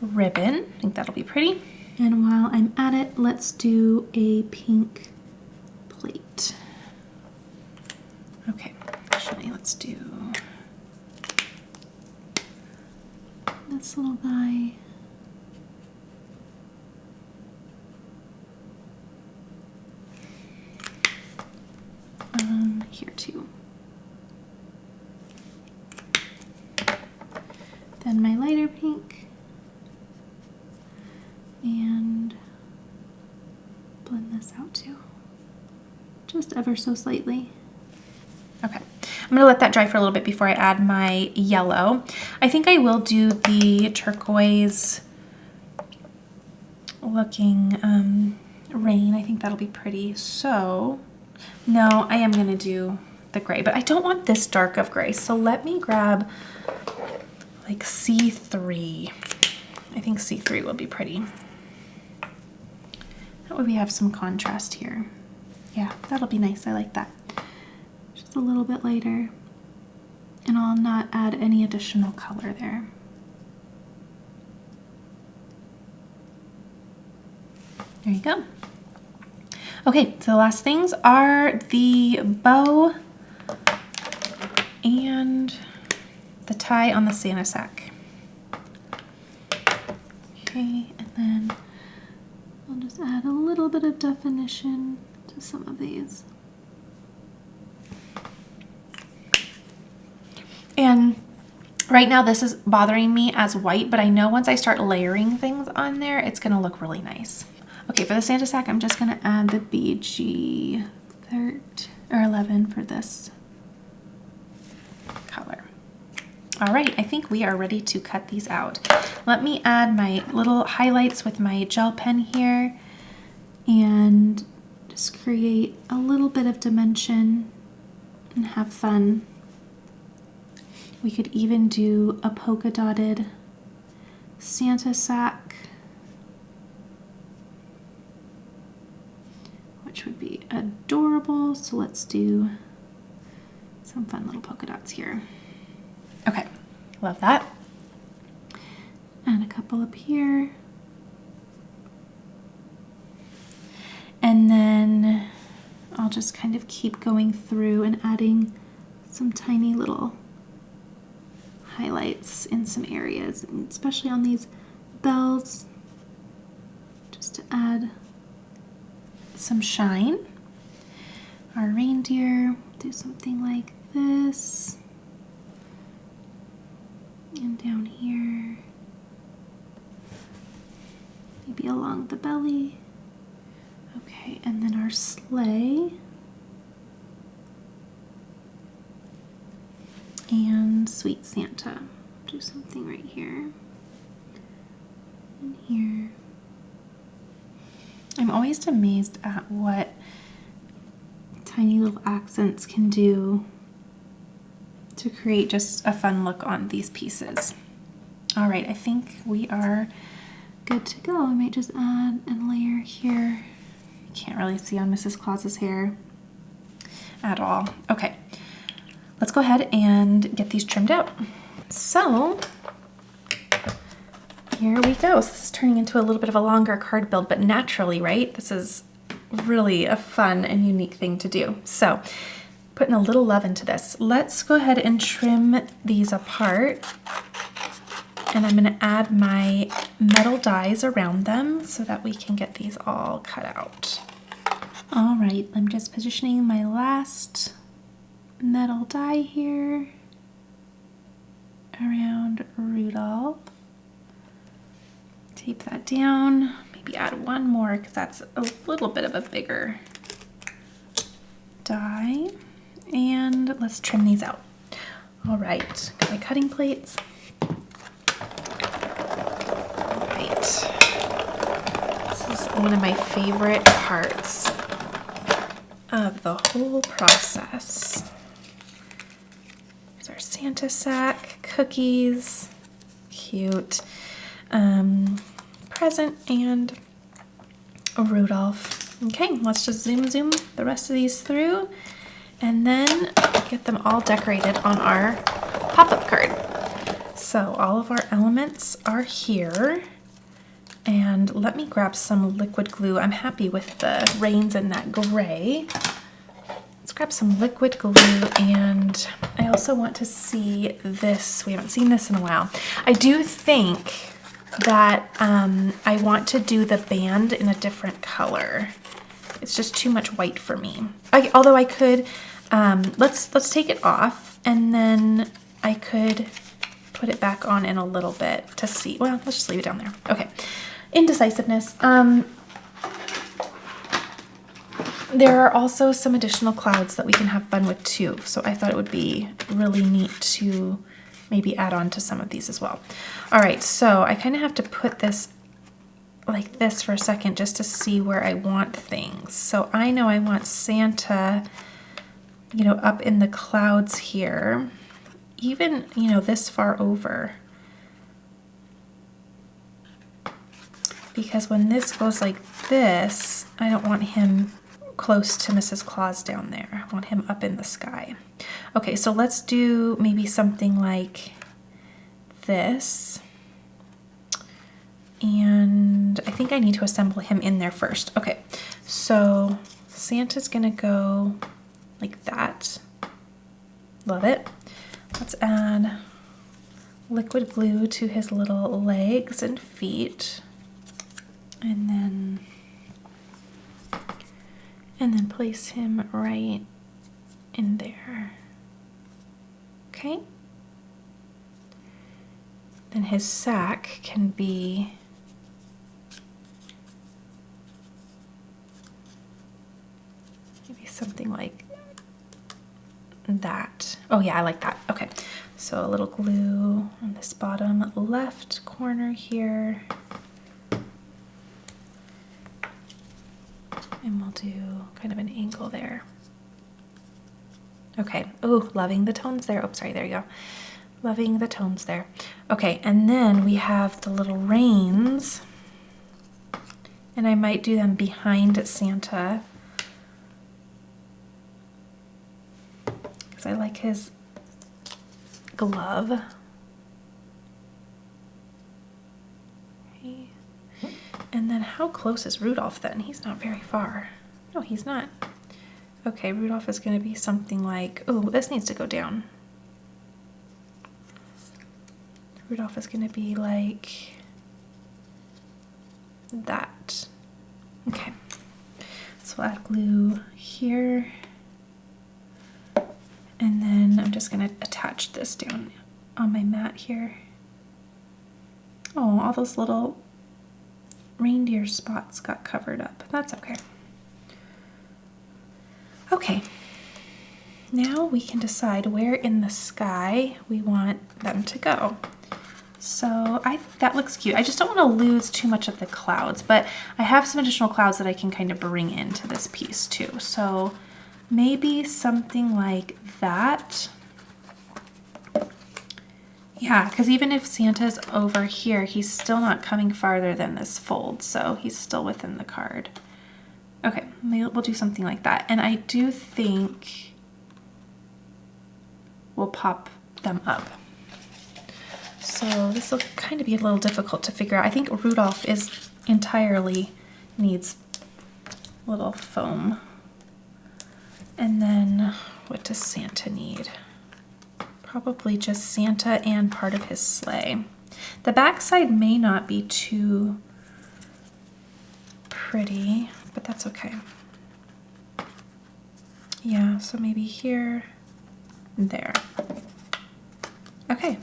ribbon. I think that'll be pretty. And while I'm at it, let's do a pink plate. Okay, actually, let's do this little guy. Here too. Then my lighter pink, and blend this out too, just ever so slightly. Okay, I'm gonna let that dry for a little bit before I add my yellow. I think I will do the turquoise looking rain. I think that'll be pretty. So no, I am gonna do the gray, but I don't want this dark of gray. So let me grab like C3. I think C3 will be pretty. That way we have some contrast here. Yeah, that'll be nice. I like that. Just a little bit lighter, and I'll not add any additional color there. There you go. Okay, so the last things are the bow and the tie on the Santa sack. Okay, and then I'll just add a little bit of definition to some of these. And right now this is bothering me as white, but I know once I start layering things on there, it's gonna look really nice. Okay, for the Santa sack, I'm just gonna add the BG 11 for this color. All right, I think we are ready to cut these out. Let me add my little highlights with my gel pen here and just create a little bit of dimension and have fun. We could even do a polka dotted Santa sack, which would be adorable. So let's do some fun little polka dots here. Okay, love that. Add a couple up here. And then I'll just kind of keep going through and adding some tiny little highlights in some areas, and especially on these bells, just to add some shine. Our reindeer, do something like this. And down here, maybe along the belly. Okay, and then our sleigh. And Sweet Santa. Do something right here and here. I'm always amazed at what tiny little accents can do to create just a fun look on these pieces. All right, I think we are good to go. I might just add and layer here. You can't really see on Mrs. Claus's hair at all. Okay, let's go ahead and get these trimmed out. So here we go. So this is turning into a little bit of a longer card build, but naturally, right? This is really a fun and unique thing to do. So putting a little love into this. Let's go ahead and trim these apart. And I'm going to add my metal dies around them so that we can get these all cut out. All right, I'm just positioning my last metal die here around Rudolph. Tape that down, maybe add one more because that's a little bit of a bigger die. And let's trim these out. All right, got my cutting plates. All right, this is one of my favorite parts of the whole process. There's our Santa sack, cookies, cute, present, and a Rudolph. Okay, let's just zoom the rest of these through and then get them all decorated on our pop-up card. So all of our elements are here. And let me grab some liquid glue. I'm happy with the reins in that gray. Let's grab some liquid glue, and I also want to see this. We haven't seen this in a while. I do think that I want to do the band in a different color. It's just too much white for me. Although I could, let's take it off, and then I could put it back on in a little bit to see. Well, let's just leave it down there. Okay. Indecisiveness. There are also some additional clouds that we can have fun with too. So I thought it would be really neat to maybe add on to some of these as well. All right, so I kind of have to put this like this for a second just to see where I want things. So I know I want Santa, you know, up in the clouds here, even, you know, this far over. Because when this goes like this, I don't want him close to Mrs. Claus down there. I want him up in the sky. Okay, so let's do maybe something like this. And I think I need to assemble him in there first. Okay, so Santa's gonna go like that. Love it. Let's add liquid glue to his little legs and feet. And then place him right in there. Okay. Then his sack can be maybe something like that. Oh yeah, I like that. Okay, so a little glue on this bottom left corner here. And we'll do kind of an angle there. Okay, oh, loving the tones there. Oh, sorry, there you go. Loving the tones there. Okay, and then we have the little reins. And I might do them behind Santa, because I like his glove. Okay. And then how close is Rudolph then? He's not very far. No, he's not. Okay, Rudolph is going to be something like, oh, this needs to go down. Rudolph is going to be like that. Okay, so we'll add glue here. And then I'm just going to attach this down on my mat here. Oh, all those little reindeer spots got covered up. That's okay. Okay, now we can decide where in the sky we want them to go. So I think that looks cute. I just don't want to lose too much of the clouds, but I have some additional clouds that I can kind of bring into this piece too. So maybe something like that. Yeah, because even if Santa's over here, he's still not coming farther than this fold, so he's still within the card. Okay, maybe we'll do something like that. And I do think we'll pop them up. So this will kind of be a little difficult to figure out. I think Rudolph is entirely needs little foam. And then what does Santa need? Probably just Santa and part of his sleigh. The backside may not be too pretty, but that's okay. Yeah, so maybe here, there. Okay.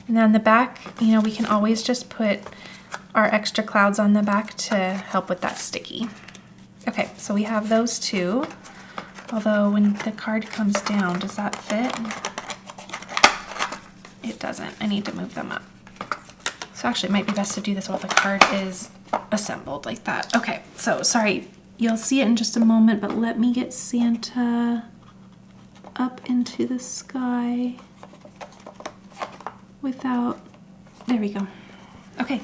And then the back, you know, we can always just put our extra clouds on the back to help with that sticky. Okay, so we have those two. Although when the card comes down, does that fit? It doesn't. I need to move them up. So actually it might be best to do this while the card is assembled like that. Okay, so sorry, you'll see it in just a moment, but let me get Santa up into the sky without, there we go. Okay,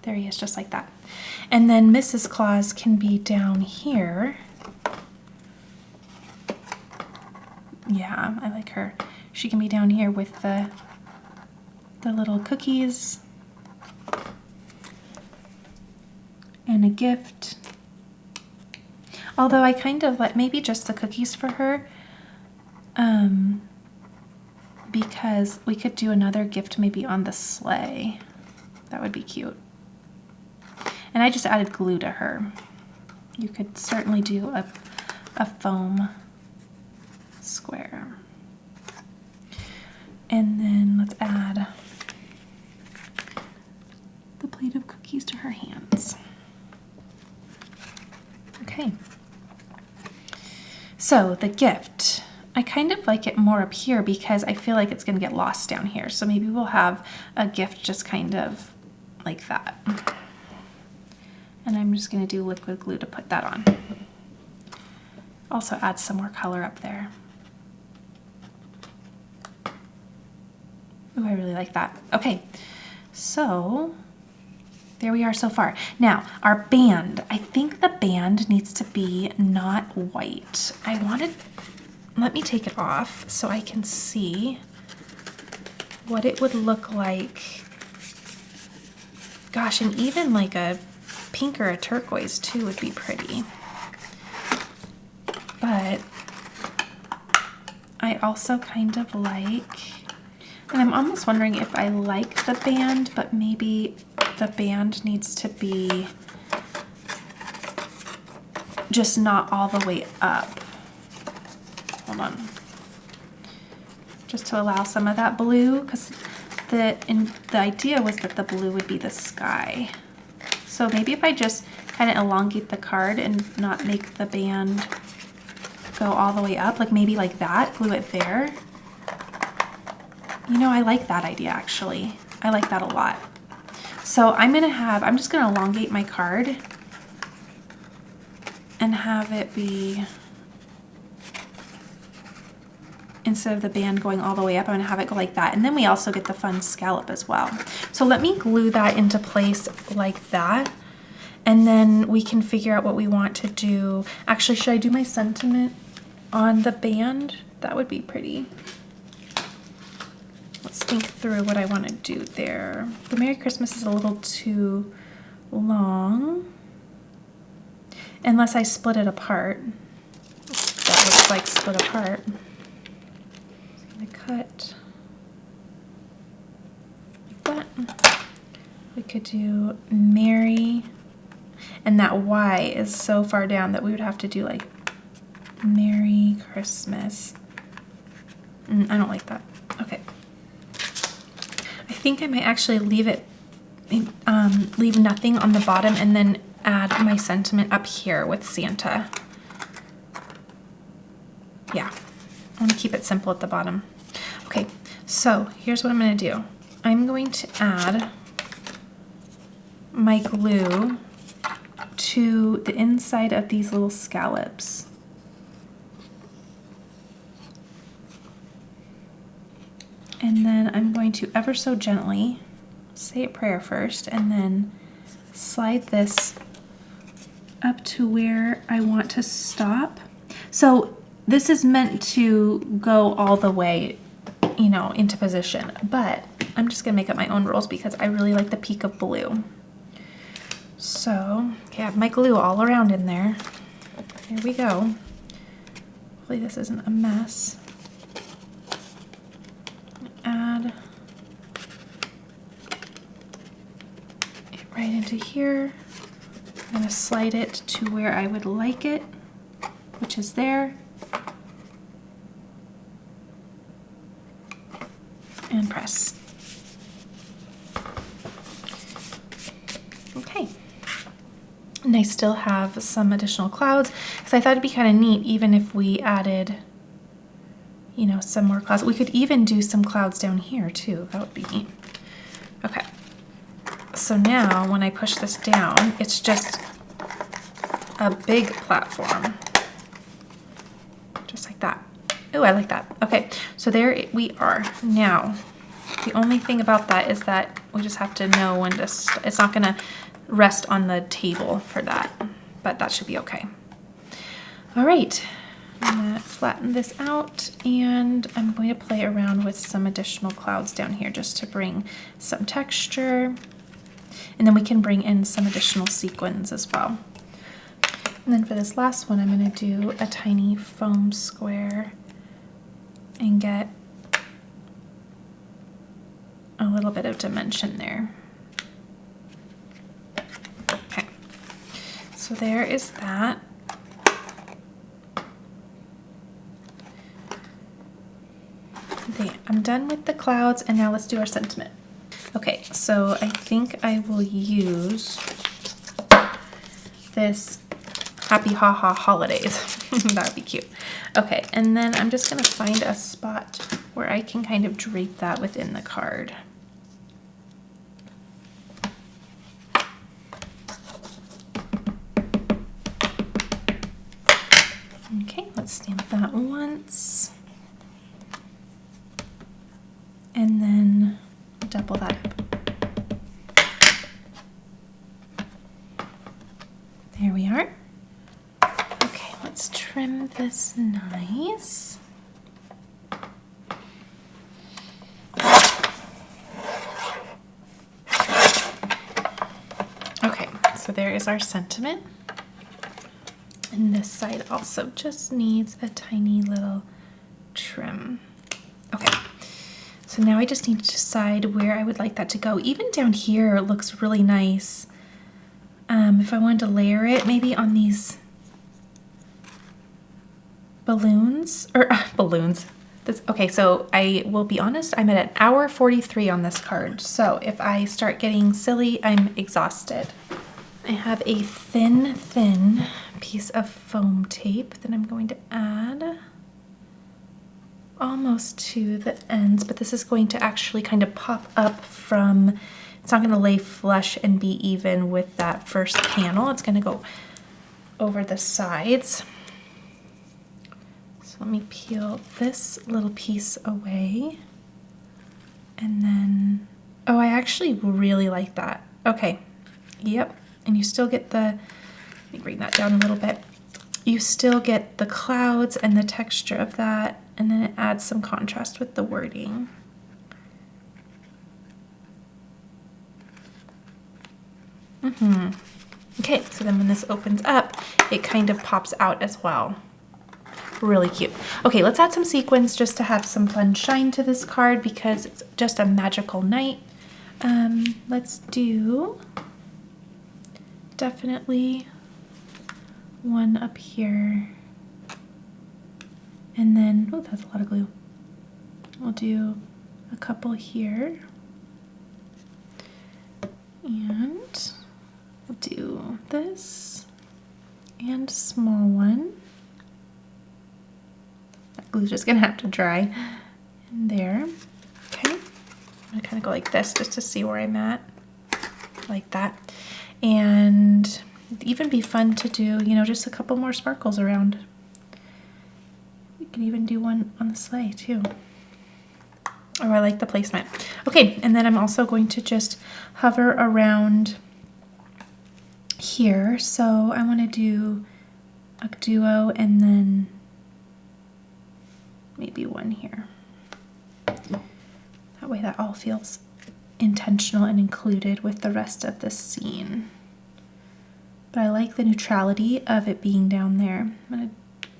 there he is, just like that. And then Mrs. Claus can be down here. Yeah, I like her. She can be down here with the little cookies and a gift. Although I kind of like maybe just the cookies for her, because we could do another gift maybe on the sleigh. That would be cute. And I just added glue to her. You could certainly do a foam square. And then let's add the plate of cookies to her hands. Okay. So the gift, I kind of like it more up here because I feel like it's going to get lost down here. So maybe we'll have a gift just kind of like that. And I'm just going to do liquid glue to put that on. Also add some more color up there. Ooh, I really like that. Okay, so there we are so far. Now, our band. I think the band needs to be not white. Let me take it off so I can see what it would look like. Gosh, and even like a pink or a turquoise too would be pretty. But I also kind of like, and I'm almost wondering if I like the band, but maybe the band needs to be just not all the way up. Hold on. Just to allow some of that blue, because the idea was that the blue would be the sky. So maybe if I just kind of elongate the card and not make the band go all the way up, like maybe like that, glue it there. You know, I like that idea actually. I like that a lot. So I'm just gonna elongate my card and have it be, instead of the band going all the way up, I'm gonna have it go like that. And then we also get the fun scallop as well. So let me glue that into place like that. And then we can figure out what we want to do. Actually, should I do my sentiment on the band? That would be pretty. Let's think through what I want to do there. The Merry Christmas is a little too long. Unless I split it apart. That looks like split apart. I'm gonna cut like that. We could do Merry, and that Y is so far down that we would have to do like Merry Christmas. I don't like that. Okay. I think I might actually leave it, leave nothing on the bottom and then add my sentiment up here with Santa. Yeah, I want to keep it simple at the bottom. Okay, so here's what I'm going to do. I'm going to add my glue to the inside of these little scallops. And then I'm going to ever so gently say a prayer first and then slide this up to where I want to stop. So this is meant to go all the way, you know, into position, but I'm just gonna make up my own rules because I really like the peak of blue. So, okay, I have my glue all around in there. Here we go. Hopefully this isn't a mess. Add it right into here. I'm gonna slide it to where I would like it, which is there. And press. Okay. And I still have some additional clouds because I thought it'd be kind of neat even if we added, you know, some more clouds. We could even do some clouds down here too. That would be neat. Okay. So now when I push this down, it's just a big platform. Just like that. Oh, I like that. Okay, so there we are. Now, the only thing about that is that we just have to know when to, it's not gonna rest on the table for that, but that should be okay. All right, I'm gonna flatten this out and I'm going to play around with some additional clouds down here just to bring some texture. And then we can bring in some additional sequins as well. And then for this last one, I'm gonna do a tiny foam square and get a little bit of dimension there. Okay, so there is that. Okay, I'm done with the clouds and now let's do our sentiment. Okay, so I think I will use this Happy Ha Ha Holidays. That would be cute. Okay, and then I'm just gonna find a spot where I can kind of drape that within the card. Okay, let's stamp that once. And then double that up. There we are. Okay, let's trim this nice. Okay, so there is our sentiment. And this side also just needs a tiny little trim. Okay. So now I just need to decide where I would like that to go. Even down here, it looks really nice. If I wanted to layer it, maybe on these balloons, or balloons. Okay, so I will be honest, I'm at an hour 43 on this card. So if I start getting silly, I'm exhausted. I have a thin piece of foam tape that I'm going to add almost to the ends, but this is going to actually kind of pop up from, it's not going to lay flush and be even with that first panel. It's going to go over the sides. So let me peel this little piece away. And then, oh, I actually really like that. Okay, yep. And you still get the, let me bring that down a little bit. You still get the clouds and the texture of that, and then it adds some contrast with the wording. Okay, so then when this opens up, it kind of pops out as well. Really cute. Okay, let's add some sequins just to have some fun shine to this card because it's just a magical night. Let's do definitely one up here. And then, oh, that's a lot of glue. We'll do a couple here. And we'll do this and a small one. That glue's just gonna have to dry in there. Okay, I'm gonna kind of go like this just to see where I'm at, like that. And it'd even be fun to do, you know, just a couple more sparkles around. We could even do one on the sleigh too. Oh, I like the placement. Okay, and then I'm also going to just hover around here. So I want to do a duo and then maybe one here. That way that all feels intentional and included with the rest of the scene. But I like the neutrality of it being down there. I'm gonna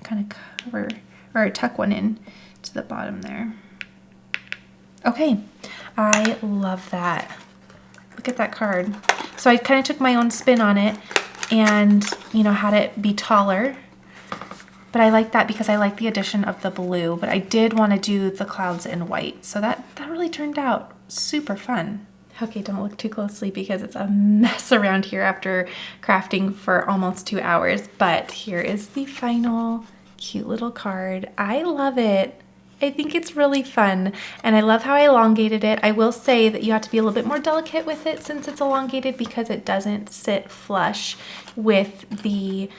kind of cover or tuck one in to the bottom there. Okay, I love that. Look at that card. So I kind of took my own spin on it and, you know, had it be taller. But I like that because I like the addition of the blue, but I did want to do the clouds in white. So that really turned out super fun. Okay, don't look too closely because it's a mess around here after crafting for almost 2 hours. But here is the final cute little card. I love it. I think it's really fun and I love how I elongated it. I will say that you have to be a little bit more delicate with it since it's elongated because it doesn't sit flush with the,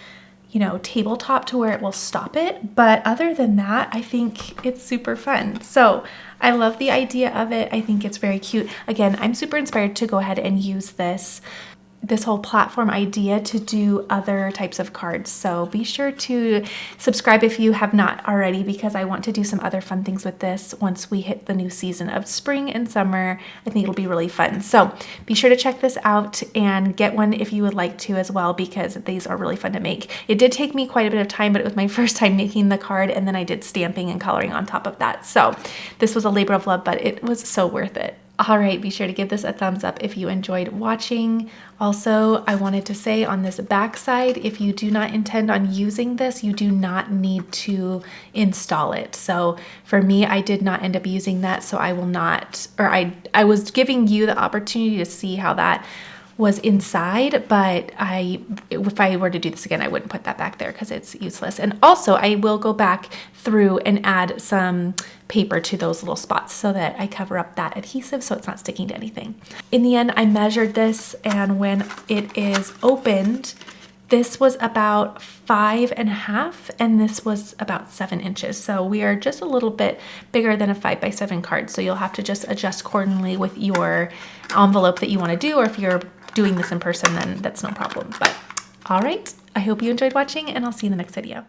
you know, tabletop to where it will stop it. But other than that, I think it's super fun. So I love the idea of it. I think it's very cute. Again, I'm super inspired to go ahead and use this whole platform idea to do other types of cards. So be sure to subscribe if you have not already because I want to do some other fun things with this once we hit the new season of spring and summer. I think it'll be really fun. So be sure to check this out and get one if you would like to as well because these are really fun to make. It did take me quite a bit of time, but it was my first time making the card and then I did stamping and coloring on top of that. So this was a labor of love, but it was so worth it. All right, be sure to give this a thumbs up if you enjoyed watching. Also, I wanted to say on this back side, if you do not intend on using this, you do not need to install it. So for me, I did not end up using that, so I will not, or I was giving you the opportunity to see how that was inside, but if I were to do this again, I wouldn't put that back there because it's useless. And also I will go back through and add some paper to those little spots so that I cover up that adhesive so it's not sticking to anything. In the end, I measured this and when it is opened, this was about 5.5 and this was about 7 inches. So we are just a little bit bigger than a 5x7 card. So you'll have to just adjust accordingly with your envelope that you want to do, or if you're doing this in person, then that's no problem. But all right, I hope you enjoyed watching and I'll see you in the next video.